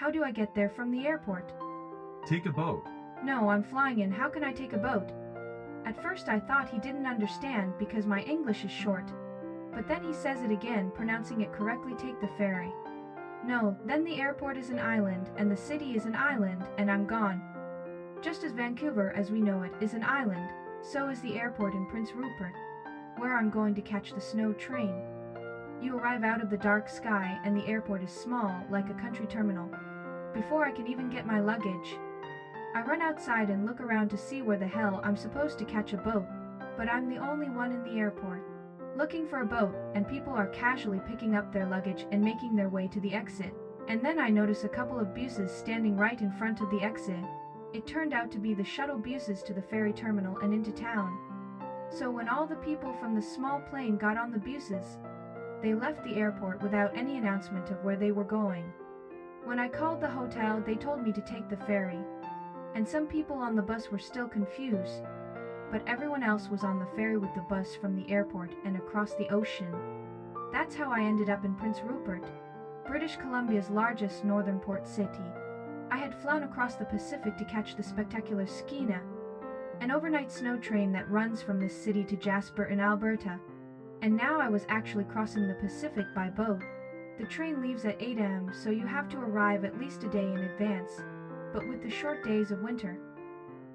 How do I get there from the airport? Take a boat. No, I'm flying in. How can I take a boat? At first I thought he didn't understand because my English is short. But then he says it again, pronouncing it correctly, take the ferry. No, then the airport is an island, and the city is an island, and I'm gone. Just as Vancouver, as we know it, is an island, so is the airport in Prince Rupert, where I'm going to catch the snow train. You arrive out of the dark sky, and the airport is small, like a country terminal. Before I can even get my luggage, I run outside and look around to see where the hell I'm supposed to catch a boat, but I'm the only one in the airport looking for a boat, and people are casually picking up their luggage and making their way to the exit. And then I notice a couple of buses standing right in front of the exit. It turned out to be the shuttle buses to the ferry terminal and into town. So when all the people from the small plane got on the buses, they left the airport without any announcement of where they were going. When I called the hotel, they told me to take the ferry. And some people on the bus were still confused, but everyone else was on the ferry with the bus from the airport and across the ocean. That's how I ended up in Prince Rupert, British Columbia's largest northern port city. I had flown across the Pacific to catch the spectacular Skeena, an overnight snow train that runs from this city to Jasper in Alberta, and now I was actually crossing the Pacific by boat. The train leaves at 8 a.m., so you have to arrive at least a day in advance, but with the short days of winter,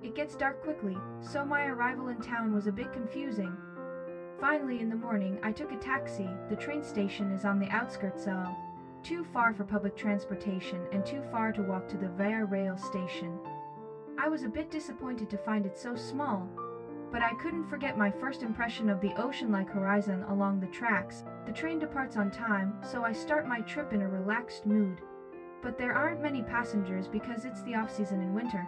it gets dark quickly, so my arrival in town was a bit confusing. Finally, in the morning, I took a taxi. The train station is on the outskirts of, too far for public transportation and too far to walk to the Via Rail station. I was a bit disappointed to find it so small, but I couldn't forget my first impression of the ocean-like horizon along the tracks. The train departs on time, so I start my trip in a relaxed mood. But there aren't many passengers because it's the off-season in winter.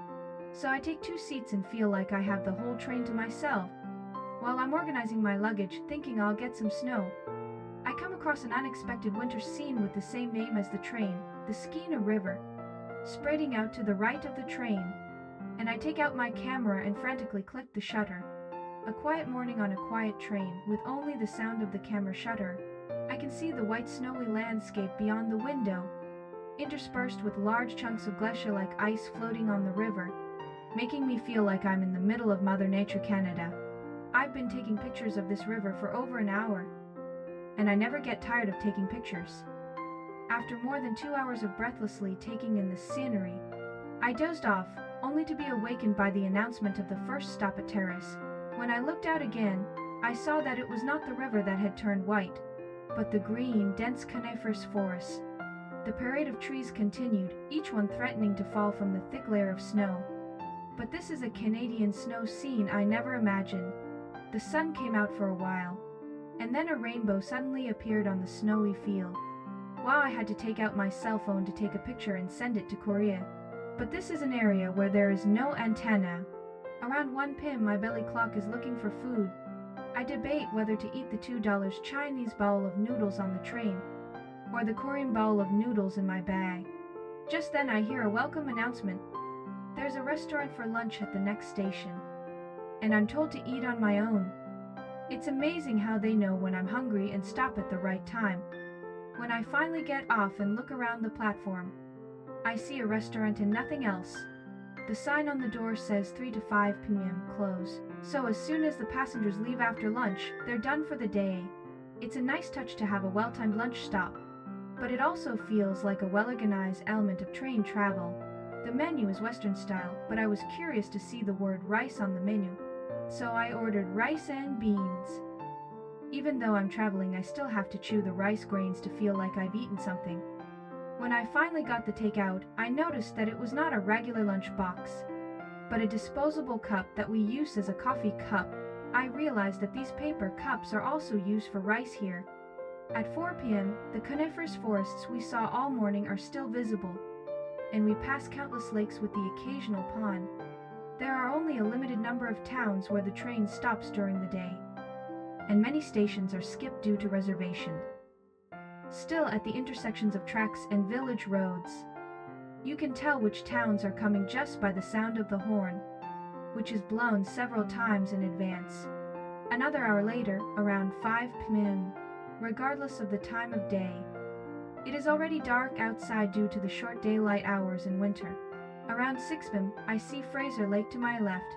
So I take 2 seats and feel like I have the whole train to myself. While I'm organizing my luggage, thinking I'll get some snow, I come across an unexpected winter scene with the same name as the train, the Skeena River, spreading out to the right of the train, and I take out my camera and frantically click the shutter. A quiet morning on a quiet train, with only the sound of the camera shutter. I can see the white snowy landscape beyond the window, interspersed with large chunks of glacier-like ice floating on the river, making me feel like I'm in the middle of Mother Nature, Canada. I've been taking pictures of this river for over an hour, and I never get tired of taking pictures. After more than 2 hours of breathlessly taking in the scenery, I dozed off, only to be awakened by the announcement of the first stop at Terrace. When I looked out again, I saw that it was not the river that had turned white, but the green, dense coniferous forest. The parade of trees continued, each one threatening to fall from the thick layer of snow. But this is a Canadian snow scene I never imagined. The sun came out for a while, and then a rainbow suddenly appeared on the snowy field. Wow, I had to take out my cell phone to take a picture and send it to Korea. But this is an area where there is no antenna. Around 1 p.m. my belly clock is looking for food. I debate whether to eat the $2 Chinese bowl of noodles on the train, or the Korean bowl of noodles in my bag. Just then I hear a welcome announcement. There's a restaurant for lunch at the next station, and I'm told to eat on my own. It's amazing how they know when I'm hungry and stop at the right time. When I finally get off and look around the platform, I see a restaurant and nothing else. The sign on the door says 3 to 5 p.m. close, so as soon as the passengers leave after lunch, they're done for the day. It's a nice touch to have a well-timed lunch stop, but it also feels like a well-organized element of train travel. The menu is Western style, but I was curious to see the word rice on the menu, so I ordered rice and beans. Even though I'm traveling, I still have to chew the rice grains to feel like I've eaten something. When I finally got the takeout, I noticed that it was not a regular lunch box, but a disposable cup that we use as a coffee cup. I realized that these paper cups are also used for rice here. At 4 p.m., the coniferous forests we saw all morning are still visible, and we pass countless lakes with the occasional pond. There are only a limited number of towns where the train stops during the day, and many stations are skipped due to reservation. Still, at the intersections of tracks and village roads, you can tell which towns are coming just by the sound of the horn, which is blown several times in advance. Another hour later, around 5 p.m., regardless of the time of day, It is already dark outside due to the short daylight hours in winter. Around 6 p.m., I see Fraser Lake to my left.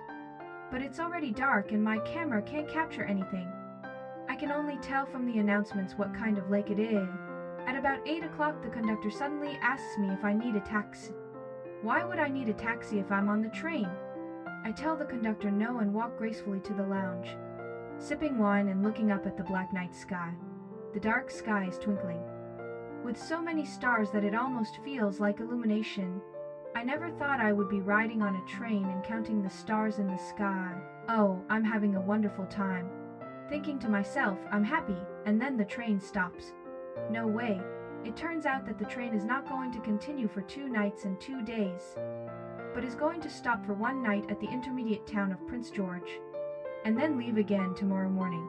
But it's already dark and my camera can't capture anything. I can only tell from the announcements what kind of lake it is. At about 8 o'clock, the conductor suddenly asks me if I need a taxi. Why would I need a taxi if I'm on the train? I tell the conductor no and walk gracefully to the lounge, sipping wine and looking up at the black night sky. The dark sky is twinkling with so many stars that it almost feels like illumination. I never thought I would be riding on a train and counting the stars in the sky. Oh, I'm having a wonderful time. Thinking to myself, I'm happy, and then the train stops. No way. It turns out that the train is not going to continue for 2 nights and 2 days, but is going to stop for 1 night at the intermediate town of Prince George, and then leave again tomorrow morning.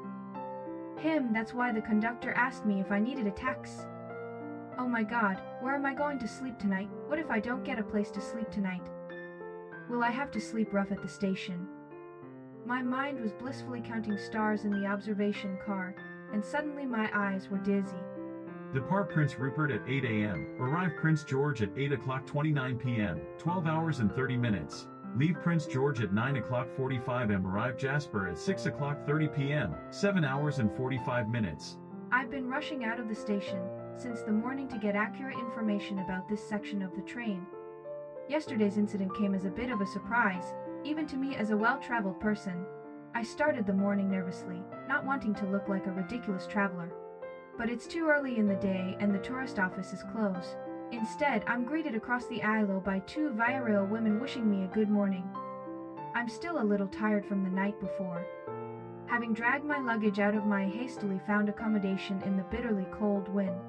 That's why the conductor asked me if I needed a taxi. Oh my God, where am I going to sleep tonight? What if I don't get a place to sleep tonight? Will I have to sleep rough at the station? My mind was blissfully counting stars in the observation car, and suddenly my eyes were dizzy. Depart Prince Rupert at 8 a.m. Arrive Prince George at 8 o'clock 29 p.m. 12 hours and 30 minutes. Leave Prince George at 9 o'clock 45 am. Arrive Jasper at 6 o'clock 30 p.m. 7 hours and 45 minutes. I've been rushing out of the station since the morning to get accurate information about this section of the train. Yesterday's incident came as a bit of a surprise, even to me as a well-traveled person. I started the morning nervously, not wanting to look like a ridiculous traveler. But it's too early in the day and the tourist office is closed. Instead, I'm greeted across the aisle by 2 Via Rail women wishing me a good morning. I'm still a little tired from the night before, having dragged my luggage out of my hastily found accommodation in the bitterly cold wind.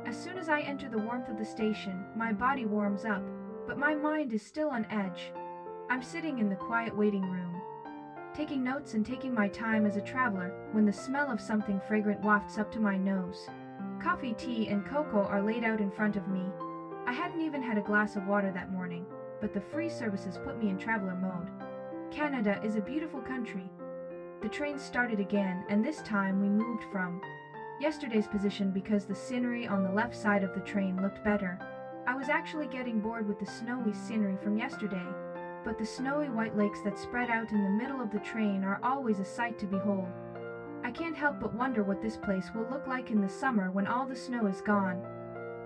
As soon as I enter the warmth of the station, my body warms up, but my mind is still on edge. I'm sitting in the quiet waiting room, taking notes and taking my time as a traveler, when the smell of something fragrant wafts up to my nose. Coffee, tea, and cocoa are laid out in front of me. I hadn't even had a glass of water that morning, but the free services put me in traveler mode. Canada is a beautiful country. The train started again, and this time we moved from yesterday's position because the scenery on the left side of the train looked better. I was actually getting bored with the snowy scenery from yesterday, but the snowy white lakes that spread out in the middle of the train are always a sight to behold. I can't help but wonder what this place will look like in the summer when all the snow is gone,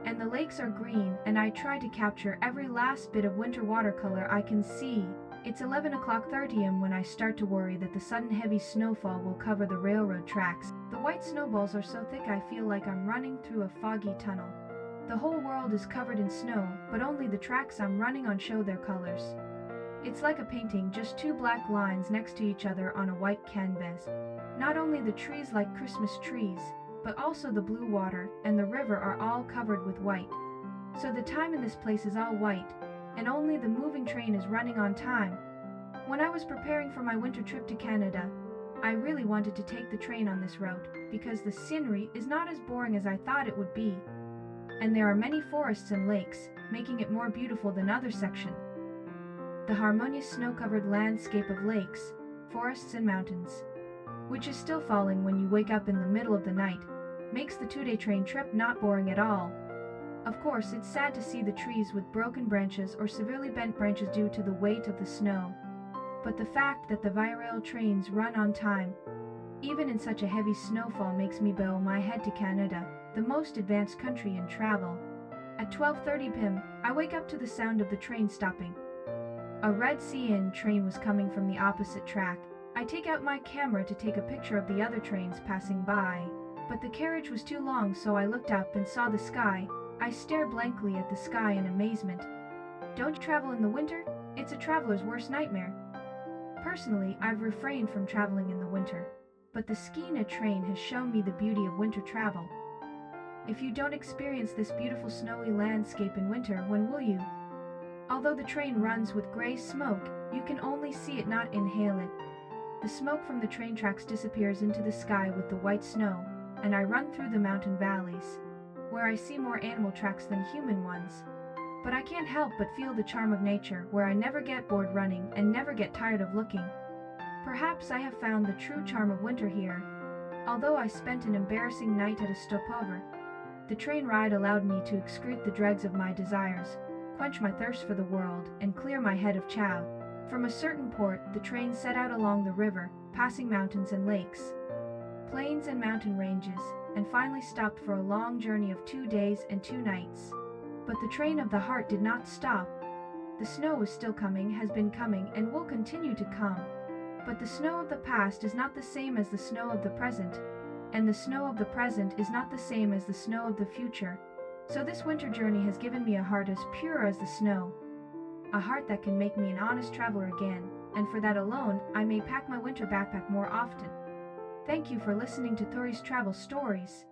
and the lakes are green, and I try to capture every last bit of winter watercolor I can see. It's 11 o'clock 30 am when I start to worry that the sudden heavy snowfall will cover the railroad tracks. The white snowballs are so thick I feel like I'm running through a foggy tunnel. The whole world is covered in snow, but only the tracks I'm running on show their colors. It's like a painting, just 2 black lines next to each other on a white canvas. Not only the trees like Christmas trees, but also the blue water and the river are all covered with white. So the time in this place is all white, and only the moving train is running on time. When I was preparing for my winter trip to Canada, I really wanted to take the train on this route, because the scenery is not as boring as I thought it would be, and there are many forests and lakes, making it more beautiful than other sections. The harmonious snow-covered landscape of lakes, forests and mountains, which is still falling when you wake up in the middle of the night, makes the 2-day train trip not boring at all. Of course, it's sad to see the trees with broken branches or severely bent branches due to the weight of the snow, but the fact that the Via Rail trains run on time, even in such a heavy snowfall, makes me bow my head to Canada, the most advanced country in travel. At 12:30 p.m., I wake up to the sound of the train stopping. A red CN train was coming from the opposite track. I take out my camera to take a picture of the other trains passing by, but the carriage was too long, so I looked up and saw the sky. I stare blankly at the sky in amazement. Don't you travel in the winter? It's a traveler's worst nightmare. Personally, I've refrained from traveling in the winter, but the Skeena train has shown me the beauty of winter travel. If you don't experience this beautiful snowy landscape in winter, when will you? Although the train runs with gray smoke, you can only see it, not inhale it. The smoke from the train tracks disappears into the sky with the white snow, and I run through the mountain valleys, where I see more animal tracks than human ones. But I can't help but feel the charm of nature, where I never get bored running and never get tired of looking. Perhaps I have found the true charm of winter here, although I spent an embarrassing night at a stopover. The train ride allowed me to excrete the dregs of my desires, quench my thirst for the world, and clear my head of chow. From a certain port, the train set out along the river, passing mountains and lakes, plains and mountain ranges, and finally stopped for a long journey of 2 days and 2 nights. But the train of the heart did not stop. The snow is still coming, has been coming, and will continue to come. But the snow of the past is not the same as the snow of the present, and the snow of the present is not the same as the snow of the future. So this winter journey has given me a heart as pure as the snow, a heart that can make me an honest traveler again, and for that alone I may pack my winter backpack more often. Thank you for listening to Thori's Travel Stories.